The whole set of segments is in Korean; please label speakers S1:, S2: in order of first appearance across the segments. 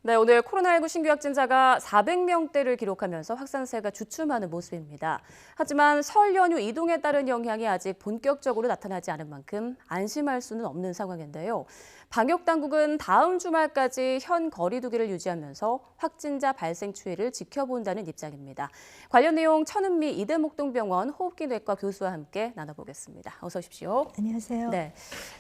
S1: 네, 오늘 코로나19 신규 확진자가 400명대를 기록하면서 확산세가 주춤하는 모습입니다. 하지만 설 연휴 이동에 따른 영향이 아직 본격적으로 나타나지 않은 만큼 안심할 수는 없는 상황인데요. 방역 당국은 다음 주말까지 현 거리 두기를 유지하면서 확진자 발생 추이를 지켜본다는 입장입니다. 관련 내용 천은미 이대목동병원 호흡기내과 교수와 함께 나눠보겠습니다. 어서 오십시오.
S2: 안녕하세요.
S1: 네,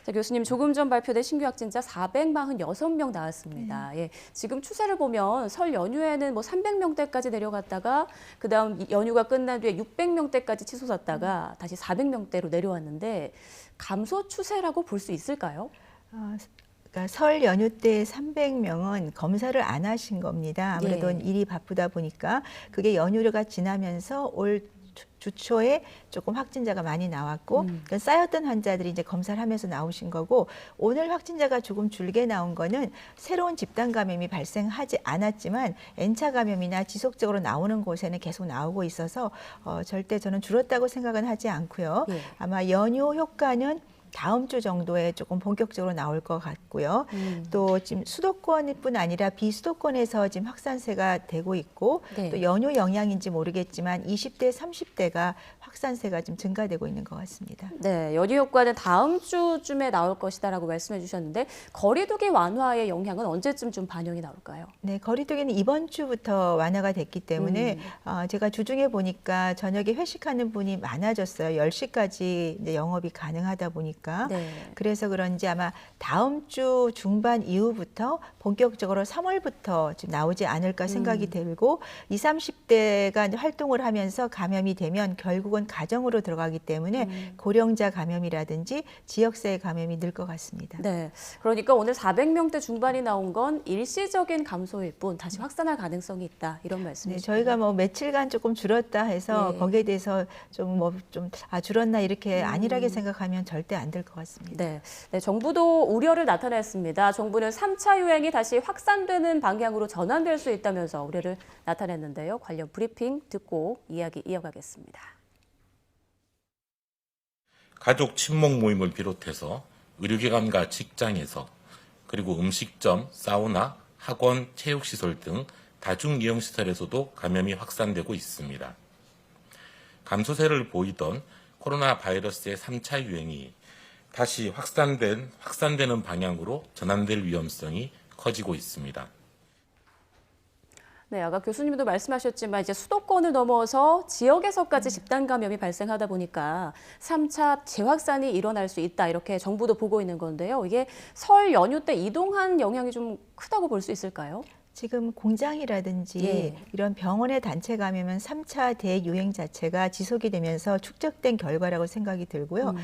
S1: 자, 교수님 조금 전 발표된 신규 확진자 446명 나왔습니다. 예, 지금 추세를 보면 설 연휴에는 300명대까지 내려갔다가 그다음 연휴가 끝난 뒤에 600명대까지 치솟았다가 다시 400명대로 내려왔는데 감소 추세라고 볼 수 있을까요?
S2: 그러니까 설 연휴 때 300명은 검사를 안 하신 겁니다. 아무래도
S1: 예.
S2: 일이 바쁘다 보니까 그게 연휴가 지나면서 올 주초에 조금 확진자가 많이 나왔고 그러니까 쌓였던 환자들이 이제 검사를 하면서 나오신 거고, 오늘 확진자가 조금 줄게 나온 거는 새로운 집단 감염이 발생하지 않았지만 N차 감염이나 지속적으로 나오는 곳에는 계속 나오고 있어서 절대 저는 줄었다고 생각은 하지 않고요.
S1: 예.
S2: 아마 연휴 효과는 다음 주 정도에 조금 본격적으로 나올 것 같고요. 또 지금 수도권뿐 아니라 비수도권에서 지금 확산세가 되고 있고,
S1: 네.
S2: 또 연휴 영향인지 모르겠지만 20대, 30대가 확산세가 좀 증가되고 있는 것 같습니다.
S1: 네, 연휴 효과는 다음 주쯤에 나올 것이다라고 말씀해 주셨는데 거리두기 완화의 영향은 언제쯤 좀 반영이 나올까요?
S2: 네, 거리두기는 이번 주부터 완화가 됐기 때문에 제가 주중에 보니까 저녁에 회식하는 분이 많아졌어요. 10시까지 이제 영업이 가능하다 보니까.
S1: 네.
S2: 그래서 그런지 아마 다음 주 중반 이후부터 본격적으로 3월부터 좀 나오지 않을까 생각이 들고, 20, 30대가 활동을 하면서 감염이 되면 결국은 가정으로 들어가기 때문에 고령자 감염이라든지 지역사회 감염이 늘 것 같습니다.
S1: 네, 그러니까 오늘 400명대 중반이 나온 건 일시적인 감소일 뿐 다시 확산할 가능성이 있다 이런
S2: 네,
S1: 말씀이시죠?
S2: 저희가 며칠간 조금 줄었다 해서
S1: 예.
S2: 거기에 대해서 줄었나 이렇게 안일하게 생각하면 절대 안 될 것 같습니다.
S1: 네. 네, 정부도 우려를 나타냈습니다. 정부는 3차 유행이 다시 확산되는 방향으로 전환될 수 있다면서 우려를 나타냈는데요. 관련 브리핑 듣고 이야기 이어가겠습니다.
S3: 가족 친목 모임을 비롯해서 의료기관과 직장에서, 그리고 음식점, 사우나, 학원, 체육시설 등 다중이용시설에서도 감염이 확산되고 있습니다. 감소세를 보이던 코로나 바이러스의 3차 유행이 다시 확산되는 방향으로 전환될 위험성이 커지고 있습니다.
S1: 네, 아까 교수님도 말씀하셨지만 이제 수도권을 넘어서 지역에서까지 집단 감염이 발생하다 보니까 3차 재확산이 일어날 수 있다 이렇게 정부도 보고 있는 건데요. 이게 설 연휴 때 이동한 영향이 좀 크다고 볼 수 있을까요?
S2: 지금 공장이라든지
S1: 예.
S2: 이런 병원의 단체 감염은 3차 대유행 자체가 지속이 되면서 축적된 결과라고 생각이 들고요.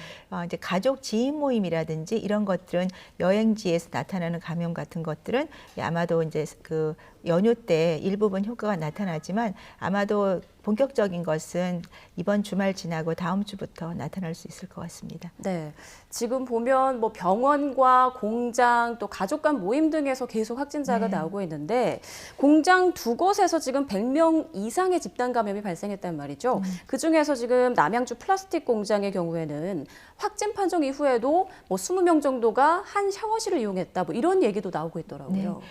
S2: 이제 가족 지인 모임이라든지 이런 것들은 여행지에서 나타나는 감염 같은 것들은 아마도 이제 그 연휴 때 일부분 효과가 나타나지만 아마도 본격적인 것은 이번 주말 지나고 다음 주부터 나타날 수 있을 것 같습니다.
S1: 네, 지금 보면 병원과 공장 또 가족 간 모임 등에서 계속 확진자가 나오고 있는데 공장 두 곳에서 지금 100명 이상의 집단 감염이 발생했단 말이죠. 그중에서 지금 남양주 플라스틱 공장의 경우에는 확진 판정 이후에도 20명 정도가 한 샤워실을 이용했다 이런 얘기도 나오고 있더라고요.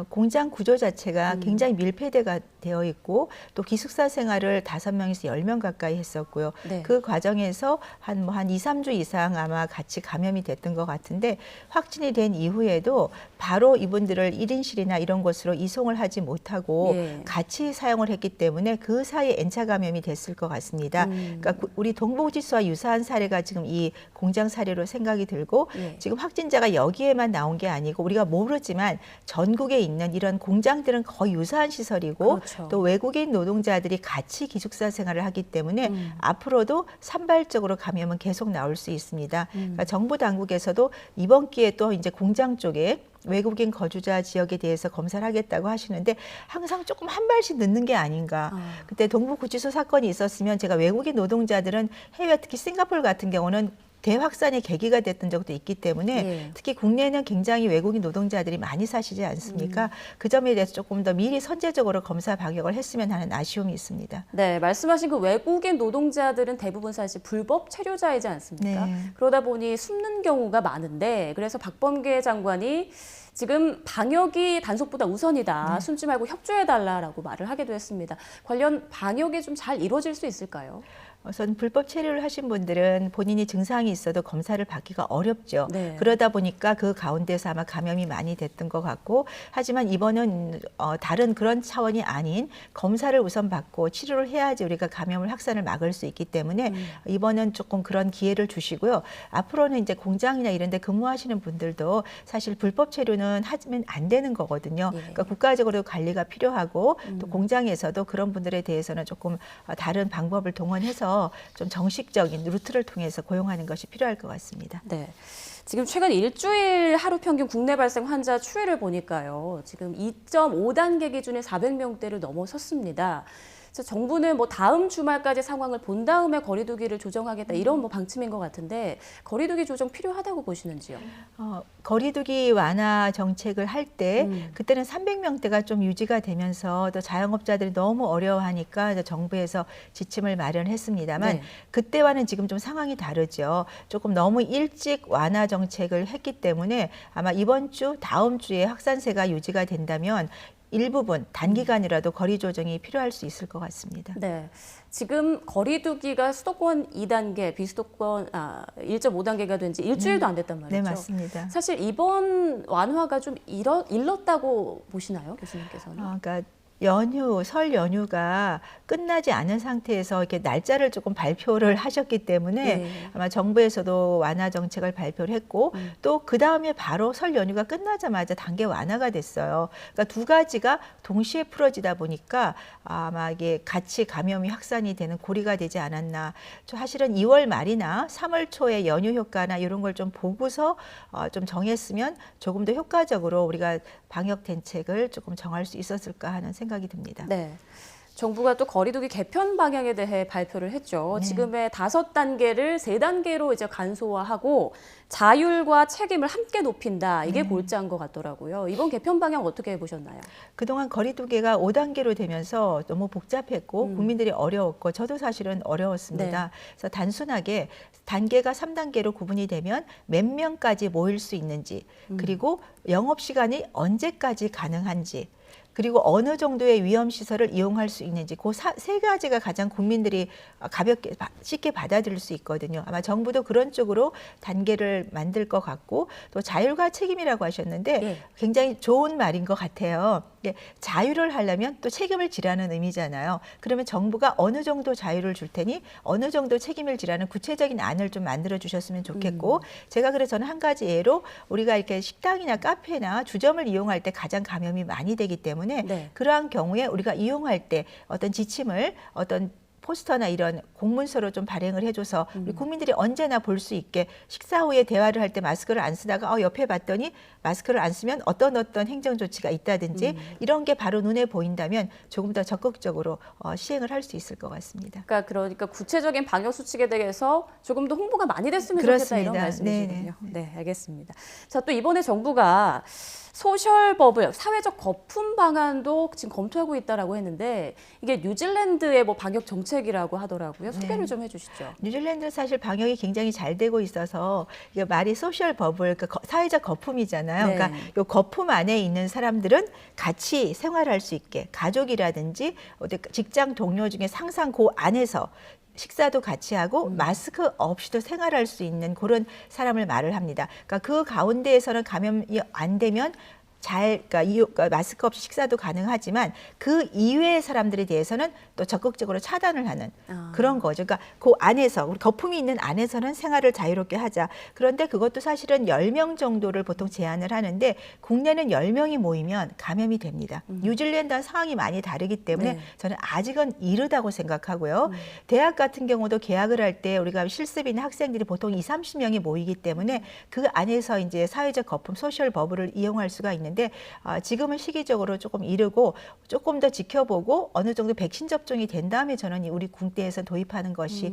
S2: 공장 구조 자체가 굉장히 밀폐되어 있고 또 기숙사 생활을 5명에서 10명 가까이 했었고요.
S1: 네.
S2: 그 과정에서 한 2, 3주 이상 아마 같이 감염이 됐던 것 같은데, 확진이 된 이후에도 바로 이분들을 1인실이나 이런 곳으로 이송을 하지 못하고
S1: 예.
S2: 같이 사용을 했기 때문에 그 사이에 N차 감염이 됐을 것 같습니다. 그러니까 우리 동부지수와 유사한 사례가 지금 이 공장 사례로 생각이 들고,
S1: 예.
S2: 지금 확진자가 여기에만 나온 게 아니고 우리가 모르지만 전국에 있는 이런 공장들은 거의 유사한 시설이고
S1: 그렇죠.
S2: 또 외국인 노동자들이 같이 기숙사 생활을 하기 때문에 앞으로도 산발적으로 감염은 계속 나올 수 있습니다. 그러니까 정부 당국에서도 이번 기회에 또 이제 공장 쪽에 외국인 거주자 지역에 대해서 검사를 하겠다고 하시는데 항상 조금 한 발씩 늦는 게 아닌가. 그때 동부구치소 사건이 있었으면 제가 외국인 노동자들은 해외, 특히 싱가포르 같은 경우는 대확산의 계기가 됐던 적도 있기 때문에
S1: 예.
S2: 특히 국내에는 굉장히 외국인 노동자들이 많이 사시지 않습니까? 그 점에 대해서 조금 더 미리 선제적으로 검사 방역을 했으면 하는 아쉬움이 있습니다.
S1: 네, 말씀하신 그 외국인 노동자들은 대부분 사실 불법 체류자이지 않습니까?
S2: 네.
S1: 그러다 보니 숨는 경우가 많은데 그래서 박범계 장관이 지금 방역이 단속보다 우선이다. 숨지 말고 협조해달라라고 말을 하기도 했습니다. 관련 방역이 좀 잘 이루어질 수 있을까요?
S2: 우선 불법 체류를 하신 분들은 본인이 증상이 있어도 검사를 받기가 어렵죠.
S1: 네.
S2: 그러다 보니까 그 가운데서 아마 감염이 많이 됐던 것 같고, 하지만 이번은 다른 그런 차원이 아닌 검사를 우선 받고 치료를 해야지 우리가 감염을 확산을 막을 수 있기 때문에 이번은 조금 그런 기회를 주시고요. 앞으로는 이제 공장이나 이런 데 근무하시는 분들도 사실 불법 체류는 하면 안 되는 거거든요.
S1: 예.
S2: 그러니까 국가적으로 관리가 필요하고 또 공장에서도 그런 분들에 대해서는 조금 다른 방법을 동원해서 좀 정식적인 루트를 통해서 고용하는 것이 필요할 것 같습니다.
S1: 네. 지금 최근 일주일 하루 평균 국내 발생 환자 추이를 보니까요. 지금 2.5단계 기준의 400명대를 넘어섰습니다. 그래서 정부는 뭐 다음 주말까지 상황을 본 다음에 거리두기를 조정하겠다 이런 뭐 방침인 것 같은데 거리두기 조정 필요하다고 보시는지요?
S2: 거리두기 완화 정책을 할 때 그때는 300명대가 좀 유지가 되면서 또 자영업자들이 너무 어려워하니까 이제 정부에서 지침을 마련했습니다만
S1: 네.
S2: 그때와는 지금 좀 상황이 다르죠. 조금 너무 일찍 완화 정책을 했기 때문에 아마 이번 주, 다음 주에 확산세가 유지가 된다면 일부분 단기간이라도 거리 조정이 필요할 수 있을 것 같습니다.
S1: 네. 지금 거리두기가 수도권 2단계, 비수도권 1.5단계가 된 지 일주일도 안 됐단 말이죠.
S2: 네, 맞습니다.
S1: 사실 이번 완화가 좀 일렀다고 보시나요, 교수님께서는?
S2: 그러니까 설 연휴가 끝나지 않은 상태에서 이렇게 날짜를 조금 발표를 하셨기 때문에
S1: 네.
S2: 아마 정부에서도 완화 정책을 발표를 했고 또 그 다음에 바로 설 연휴가 끝나자마자 단계 완화가 됐어요. 그러니까 두 가지가 동시에 풀어지다 보니까 아마 이게 같이 감염이 확산이 되는 고리가 되지 않았나. 사실은 2월 말이나 3월 초에 연휴 효과나 이런 걸 좀 보고서 좀 정했으면 조금 더 효과적으로 우리가 방역 대책을 조금 정할 수 있었을까 하는 생각이 듭니다.
S1: 네. 정부가 또 거리두기 개편 방향에 대해 발표를 했죠.
S2: 네.
S1: 지금의 5단계를 3단계로 이제 간소화하고 자율과 책임을 함께 높인다. 이게 골자인 것 같더라고요. 이번 개편 방향 어떻게 보셨나요?
S2: 그동안 거리두기가 5단계로 되면서 너무 복잡했고 국민들이 어려웠고 저도 사실은 어려웠습니다.
S1: 네.
S2: 그래서 단순하게 단계가 3단계로 구분이 되면 몇 명까지 모일 수 있는지 그리고 영업시간이 언제까지 가능한지 그리고 어느 정도의 위험시설을 이용할 수 있는지 그 세 가지가 가장 국민들이 가볍게 쉽게 받아들일 수 있거든요. 아마 정부도 그런 쪽으로 단계를 만들 것 같고 또 자율과 책임이라고 하셨는데
S1: 네.
S2: 굉장히 좋은 말인 것 같아요. 자율을 하려면 또 책임을 지라는 의미잖아요. 그러면 정부가 어느 정도 자율을 줄 테니 어느 정도 책임을 지라는 구체적인 안을 좀 만들어 주셨으면 좋겠고 제가 그래서 저는 한 가지 예로 우리가 이렇게 식당이나 카페나 주점을 이용할 때 가장 감염이 많이 되기 때문에
S1: 네.
S2: 그러한 경우에 우리가 이용할 때 어떤 지침을 어떤 포스터나 이런 공문서로 좀 발행을 해줘서 우리 국민들이 언제나 볼 수 있게 식사 후에 대화를 할 때 마스크를 안 쓰다가 옆에 봤더니 마스크를 안 쓰면 어떤 행정 조치가 있다든지 이런 게 바로 눈에 보인다면 조금 더 적극적으로 시행을 할 수 있을 것 같습니다.
S1: 그러니까 구체적인 방역 수칙에 대해서 조금 더 홍보가 많이 됐으면
S2: 그렇습니다.
S1: 좋겠다 이런 말씀이시군요.
S2: 네네.
S1: 네, 알겠습니다. 자, 또 이번에 정부가 소셜버블, 사회적 거품 방안도 지금 검토하고 있다라고 했는데 이게 뉴질랜드의 뭐 방역 정책이라고 하더라고요. 소개를 좀 해주시죠.
S2: 뉴질랜드는 사실 방역이 굉장히 잘 되고 있어서 이게 말이 소셜 버블, 그러니까 사회적 거품이잖아요.
S1: 네.
S2: 그러니까 이 거품 안에 있는 사람들은 같이 생활할 수 있게 가족이라든지 어디 직장 동료 중에 상상 그 안에서 식사도 같이 하고 마스크 없이도 생활할 수 있는 그런 사람을 말을 합니다. 그러니까 그 가운데에서는 감염이 안 되면 그러니까 마스크 없이 식사도 가능하지만 그 이외의 사람들에 대해서는 또 적극적으로 차단을 하는 그런 거죠. 그러니까 그 안에서 우리 거품이 있는 안에서는 생활을 자유롭게 하자. 그런데 그것도 사실은 10명 정도를 보통 제한을 하는데 국내는 10명이 모이면 감염이 됩니다. 뉴질랜드와 상황이 많이 다르기 때문에
S1: 네.
S2: 저는 아직은 이르다고 생각하고요. 대학 같은 경우도 개학을 할 때 우리가 실습이나 학생들이 보통 20-30명이 모이기 때문에 그 안에서 이제 사회적 거품, 소셜 버블을 이용할 수가 있는데 지금은 시기적으로 조금 이르고 조금 더 지켜보고 어느 정도 백신 접종이 된 다음에 저는 우리 국내에서 도입하는 것이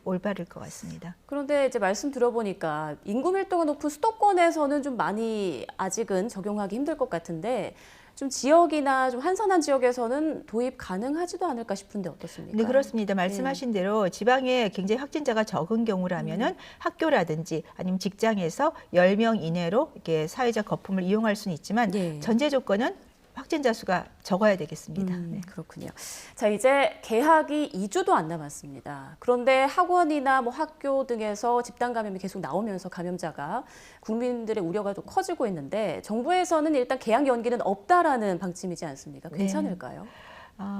S2: 올바를 것 같습니다.
S1: 그런데 이제 말씀 들어보니까 인구 밀도가 높은 수도권에서는 좀 많이 아직은 적용하기 힘들 것 같은데 좀 지역이나 좀 한산한 지역에서는 도입 가능하지도 않을까 싶은데 어떻습니까?
S2: 네, 그렇습니다. 말씀하신 대로 지방에 굉장히 확진자가 적은 경우라면은 학교라든지 아니면 직장에서 10명 이내로 이렇게 사회적 거품을 이용할 수는 있지만
S1: 네.
S2: 전제 조건은 확진자 수가 적어야 되겠습니다. 네.
S1: 그렇군요. 자, 이제 개학이 2주도 안 남았습니다. 그런데 학원이나 뭐 학교 등에서 집단 감염이 계속 나오면서 감염자가 국민들의 우려가 또 커지고 있는데 정부에서는 일단 개학 연기는 없다라는 방침이지 않습니까? 괜찮을까요?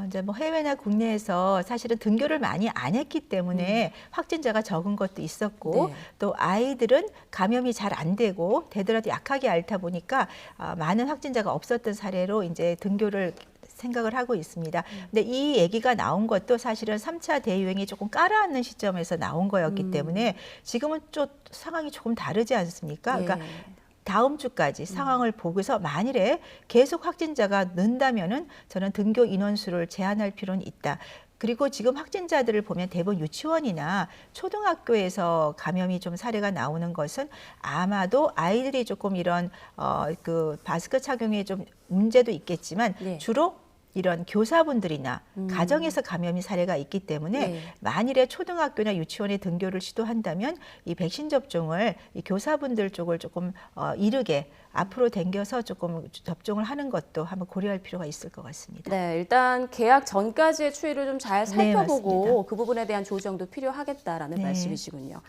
S2: 이제 뭐 해외나 국내에서 사실은 등교를 많이 안 했기 때문에 확진자가 적은 것도 있었고
S1: 네.
S2: 또 아이들은 감염이 잘 안 되고 되더라도 약하게 앓다 보니까 많은 확진자가 없었던 사례로 이제 등교를 생각을 하고 있습니다. 근데 이 얘기가 나온 것도 사실은 3차 대유행이 조금 깔아앉는 시점에서 나온 거였기 때문에 지금은 좀 상황이 조금 다르지 않습니까? 그러니까 다음 주까지 상황을 보고서 만일에 계속 확진자가 는다면은 저는 등교 인원수를 제한할 필요는 있다. 그리고 지금 확진자들을 보면 대부분 유치원이나 초등학교에서 감염이 좀 사례가 나오는 것은 아마도 아이들이 조금 이런 그 마스크 착용에 좀 문제도 있겠지만
S1: 네.
S2: 주로 이런 교사분들이나 가정에서 감염이 사례가 있기 때문에
S1: 네.
S2: 만일에 초등학교나 유치원에 등교를 시도한다면 이 백신 접종을 이 교사분들 쪽을 조금 이르게 앞으로 당겨서 조금 접종을 하는 것도 한번 고려할 필요가 있을 것 같습니다.
S1: 네, 일단 개학 전까지의 추이를 좀 잘
S2: 네,
S1: 살펴보고
S2: 맞습니다.
S1: 그 부분에 대한 조정도 필요하겠다라는
S2: 네.
S1: 말씀이시군요.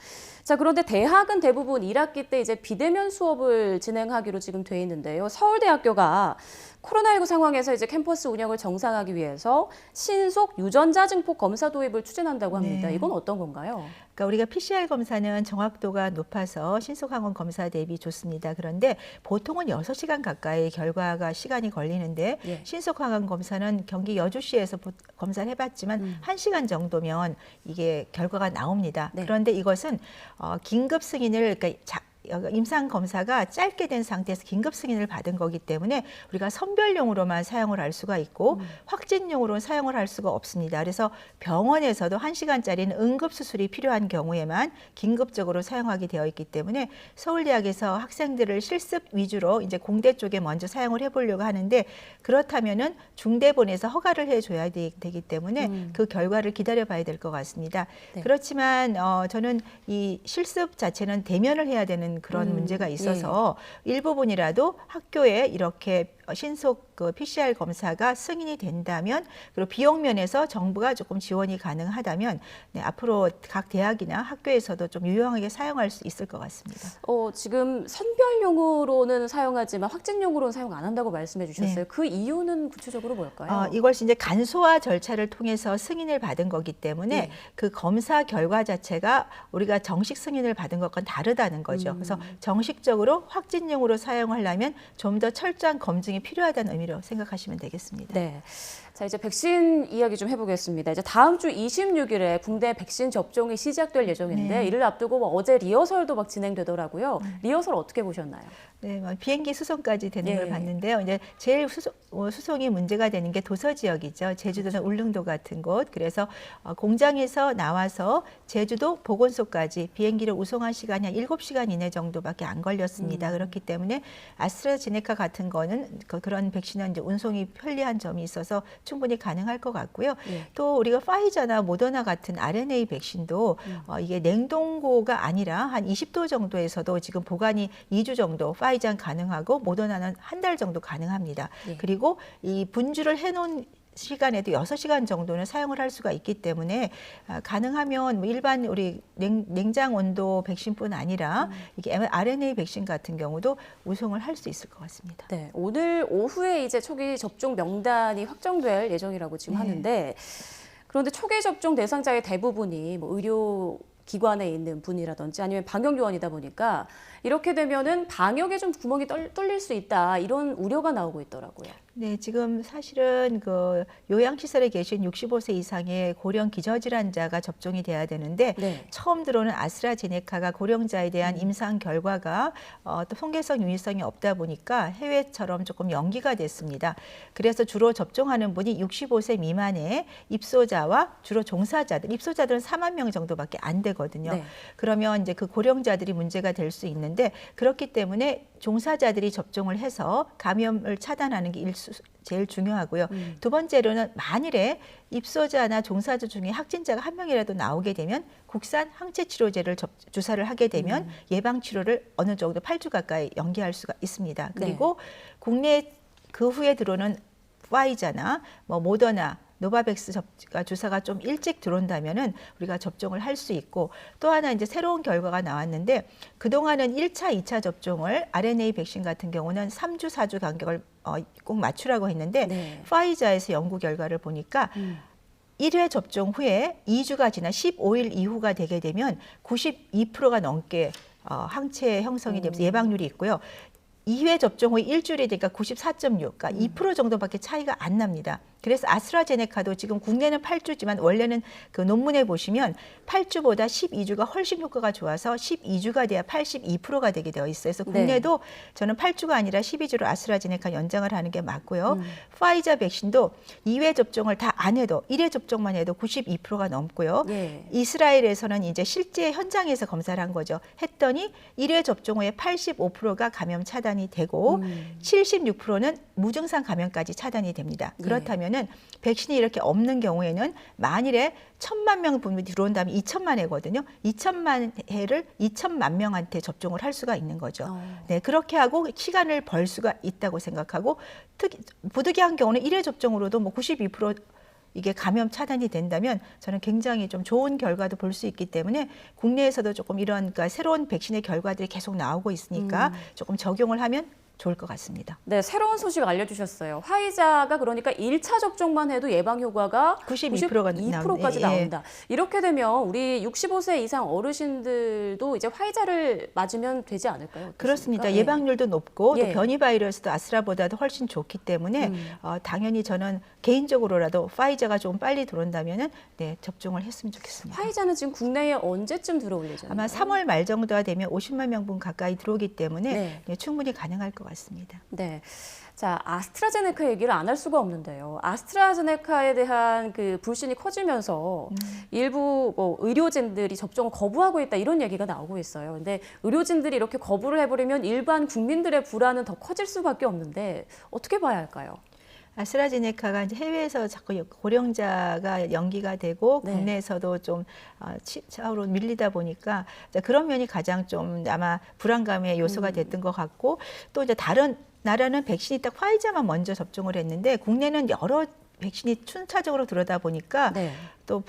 S1: 자, 그런데 대학은 대부분 1학기 때 이제 비대면 수업을 진행하기로 지금 돼 있는데요. 서울대학교가 코로나19 상황에서 이제 캠퍼스 운영을 정상화하기 위해서 신속 유전자 증폭 검사 도입을 추진한다고 합니다.
S2: 네.
S1: 이건 어떤 건가요?
S2: 그러니까 우리가 PCR 검사는 정확도가 높아서 신속 항원 검사 대비 좋습니다. 그런데 보통은 6시간 가까이 결과가 시간이 걸리는데
S1: 예.
S2: 신속 항원 검사는 경기 여주시에서 검사를 해봤지만 1시간 정도면 이게 결과가 나옵니다.
S1: 네.
S2: 그런데 이것은 긴급 승인을 그러니까 임상 검사가 짧게 된 상태에서 긴급 승인을 받은 거기 때문에 우리가 선별용으로만 사용을 할 수가 있고 확진용으로는 사용을 할 수가 없습니다. 그래서 병원에서도 1시간짜리는 응급 수술이 필요한 경우에만 긴급적으로 사용하게 되어 있기 때문에 서울대학에서 학생들을 실습 위주로 이제 공대 쪽에 먼저 사용을 해보려고 하는데 그렇다면은 중대본에서 허가를 해줘야 되기 때문에 그 결과를 기다려봐야 될 것 같습니다.
S1: 네.
S2: 그렇지만 저는 이 실습 자체는 대면을 해야 되는 그런 문제가 있어서 일부분이라도 학교에 이렇게 신속 그 PCR 검사가 승인이 된다면 그리고 비용 면에서 정부가 조금 지원이 가능하다면 네, 앞으로 각 대학이나 학교에서도 좀 유용하게 사용할 수 있을 것 같습니다.
S1: 지금 선별용으로는 사용하지만 확진용으로는 사용 안 한다고 말씀해 주셨어요.
S2: 네.
S1: 그 이유는 구체적으로 뭘까요?
S2: 이것이 이제 간소화 절차를 통해서 승인을 받은 거기 때문에
S1: 네.
S2: 그 검사 결과 자체가 우리가 정식 승인을 받은 것과는 다르다는 거죠. 그래서 정식적으로 확진용으로 사용하려면 좀 더 철저한 검증이 필요하다는 의미로 생각하시면 되겠습니다.
S1: 네. 자, 이제 백신 이야기 좀 해보겠습니다. 이제 다음 주 26일에 국내 백신 접종이 시작될 예정인데
S2: 네.
S1: 이를 앞두고 어제 리허설도 막 진행되더라고요. 리허설 어떻게 보셨나요?
S2: 네, 비행기 수송까지 되는
S1: 예.
S2: 걸 봤는데요. 이제 제일 수송이 문제가 되는 게 도서 지역이죠. 제주도는 울릉도 같은 곳. 그래서 공장에서 나와서 제주도 보건소까지 비행기를 우송한 시간이 한 7시간 이내 정도밖에 안 걸렸습니다. 그렇기 때문에 아스트라제네카 같은 거는 그런 백신은 이제 운송이 편리한 점이 있어서 충분히 가능할 것 같고요.
S1: 예.
S2: 또 우리가 파이저나 모더나 같은 RNA 백신도 이게 냉동고가 아니라 한 20도 정도에서도 지금 보관이 2주 정도 파이자는 가능하고 모더나는 한 달 정도 가능합니다.
S1: 예.
S2: 그리고 이 분주를 해놓은 시간에도 6시간 정도는 사용을 할 수가 있기 때문에 가능하면 뭐 일반 우리 냉장 온도 백신뿐 아니라 이게 RNA 백신 같은 경우도 우송을 할 수 있을 것 같습니다.
S1: 네, 오늘 오후에 이제 초기 접종 명단이 확정될 예정이라고 지금
S2: 네.
S1: 하는데 그런데 초기 접종 대상자의 대부분이 뭐 의료 기관에 있는 분이라든지 아니면 방역 요원이다 보니까 이렇게 되면은 방역에 좀 구멍이 뚫릴 수 있다 이런 우려가 나오고 있더라고요.
S2: 네, 지금 사실은 그 요양시설에 계신 65세 이상의 고령 기저질환자가 접종이 돼야 되는데
S1: 네.
S2: 처음 들어오는 아스트라제네카가 고령자에 대한 임상 결과가 또 통계성 유의성이 없다 보니까 해외처럼 조금 연기가 됐습니다. 그래서 주로 접종하는 분이 65세 미만의 입소자와 주로 종사자들, 입소자들은 4만 명 정도밖에 안 되거든요. 되거든요.
S1: 네.
S2: 그러면 이제 그 고령자들이 문제가 될 수 있는데 그렇기 때문에 종사자들이 접종을 해서 감염을 차단하는 게 제일 중요하고요. 두 번째로는 만일에 입소자나 종사자 중에 확진자가 한 명이라도 나오게 되면 국산 항체 치료제를 주사를 하게 되면 예방 치료를 어느 정도 8주 가까이 연기할 수가 있습니다. 그리고 국내 그 후에 들어오는 파이자나 뭐 모더나 노바백스 주사가 좀 일찍 들어온다면은 우리가 접종을 할 수 있고 또 하나 이제 새로운 결과가 나왔는데 그동안은 1차, 2차 접종을 RNA 백신 같은 경우는 3주, 4주 간격을 꼭 맞추라고 했는데
S1: 네.
S2: 파이자에서 연구 결과를 보니까 1회 접종 후에 2주가 지나 15일 이후가 되게 되면 92%가 넘게 항체 형성이 되면서 예방률이 있고요. 2회 접종 후 일주일이 되니까 94.6, 그러니까 2% 정도밖에 차이가 안 납니다. 그래서 아스트라제네카도 지금 국내는 8주지만 원래는 그 논문에 보시면 8주보다 12주가 훨씬 효과가 좋아서 12주가 돼야 82%가 되게 되어 있어요. 그래서 국내도 저는 8주가 아니라 12주로 아스트라제네카 연장을 하는 게 맞고요. 파이자 백신도 2회 접종을 다 안 해도 1회 접종만 해도 92%가 넘고요.
S1: 예.
S2: 이스라엘에서는 이제 실제 현장에서 검사를 한 거죠. 했더니 1회 접종 후에 85%가 감염 차단이 되고 76%는 무증상 감염까지 차단이 됩니다. 그렇다면은 백신이 이렇게 없는 경우에는 만일에 1,000만 명 분이 들어온다면 2천만 회거든요. 2천만 회를 2천만 명한테 접종을 할 수가 있는 거죠. 네, 그렇게 하고 시간을 벌 수가 있다고 생각하고 특히 부득이한 경우는 1회 접종으로도 뭐 92% 이게 감염 차단이 된다면 저는 굉장히 좀 좋은 결과도 볼 수 있기 때문에 국내에서도 조금 이런 그러니까 새로운 백신의 결과들이 계속 나오고 있으니까 조금 적용을 하면 좋을 것 같습니다.
S1: 네, 새로운 소식 알려주셨어요. 화이자가 그러니까 1차 접종만 해도 예방 효과가 92%까지
S2: 예.
S1: 나온다. 이렇게 되면 우리 65세 이상 어르신들도 이제 화이자를 맞으면 되지 않을까요? 어떻습니까?
S2: 그렇습니다. 예방률도 높고
S1: 예.
S2: 또 변이 바이러스도 아스트라보다도 훨씬 좋기 때문에 당연히 저는 개인적으로라도 파이자가 좀 빨리 들어온다면은 네, 접종을 했으면 좋겠습니다.
S1: 화이자는 지금 국내에 언제쯤 들어올 예정인가요?
S2: 아마 3월 말 정도가 되면 50만 명분 가까이 들어오기 때문에
S1: 네.
S2: 네, 충분히 가능할 것 같습니다.
S1: 네. 자, 아스트라제네카 얘기를 안 할 수가 없는데요. 아스트라제네카에 대한 그 불신이 커지면서 일부 뭐 의료진들이 접종을 거부하고 있다 이런 얘기가 나오고 있어요. 근데 의료진들이 이렇게 거부를 해버리면 일반 국민들의 불안은 더 커질 수밖에 없는데 어떻게 봐야 할까요?
S2: 아스트라제네카가 이제 해외에서 자꾸 고령자가 연기가 되고
S1: 네.
S2: 국내에서도 좀 차후로 밀리다 보니까 그런 면이 가장 좀 아마 불안감의 요소가 됐던 것 같고 또 이제 다른 나라는 백신이 딱 화이자만 먼저 접종을 했는데 국내는 여러 백신이 순차적으로 들어다 보니까
S1: 네.
S2: 또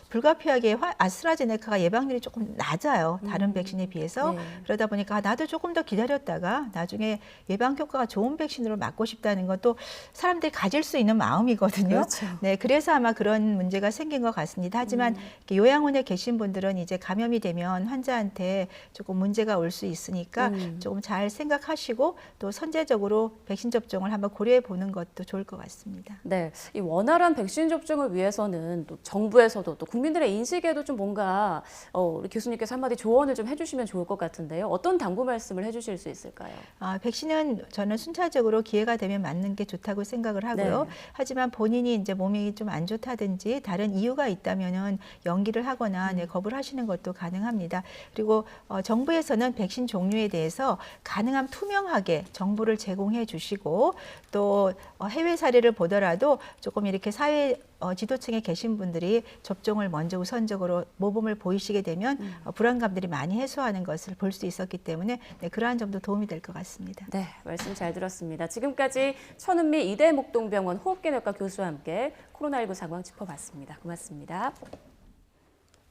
S2: 불가피하게 아스트라제네카가 예방률이 조금 낮아요. 다른 백신에 비해서.
S1: 네.
S2: 그러다 보니까 나도 조금 더 기다렸다가 나중에 예방 효과가 좋은 백신으로 맞고 싶다는 것도 사람들이 가질 수 있는 마음이거든요.
S1: 그렇죠.
S2: 네, 그래서 아마 그런 문제가 생긴 것 같습니다. 하지만 이렇게 요양원에 계신 분들은 이제 감염이 되면 환자한테 조금 문제가 올 수 있으니까 조금 잘 생각하시고 또 선제적으로 백신 접종을 한번 고려해 보는 것도 좋을 것 같습니다.
S1: 네, 이 원활한 백신 접종을 위해서는 또 정부에서도 또 국민들의 인식에도 좀 뭔가 우리 교수님께서 한마디 조언을 좀 해주시면 좋을 것 같은데요. 어떤 당부 말씀을 해주실 수 있을까요?
S2: 백신은 저는 순차적으로 기회가 되면 맞는 게 좋다고 생각을 하고요.
S1: 네.
S2: 하지만 본인이 이제 몸이 좀 안 좋다든지 다른 이유가 있다면은 연기를 하거나 거부를 하시는 것도 가능합니다. 그리고 정부에서는 백신 종류에 대해서 가능한 투명하게 정보를 제공해 주시고 또 해외 사례를 보더라도 조금 이렇게 사회 지도층에 계신 분들이 접종을 먼저 우선적으로 모범을 보이시게 되면 불안감들이 많이 해소하는 것을 볼 수 있었기 때문에 네, 그러한 점도 도움이 될 것 같습니다.
S1: 네, 말씀 잘 들었습니다. 지금까지 천은미 이대목동병원 호흡기내과 교수와 함께 코로나19 상황 짚어봤습니다. 고맙습니다.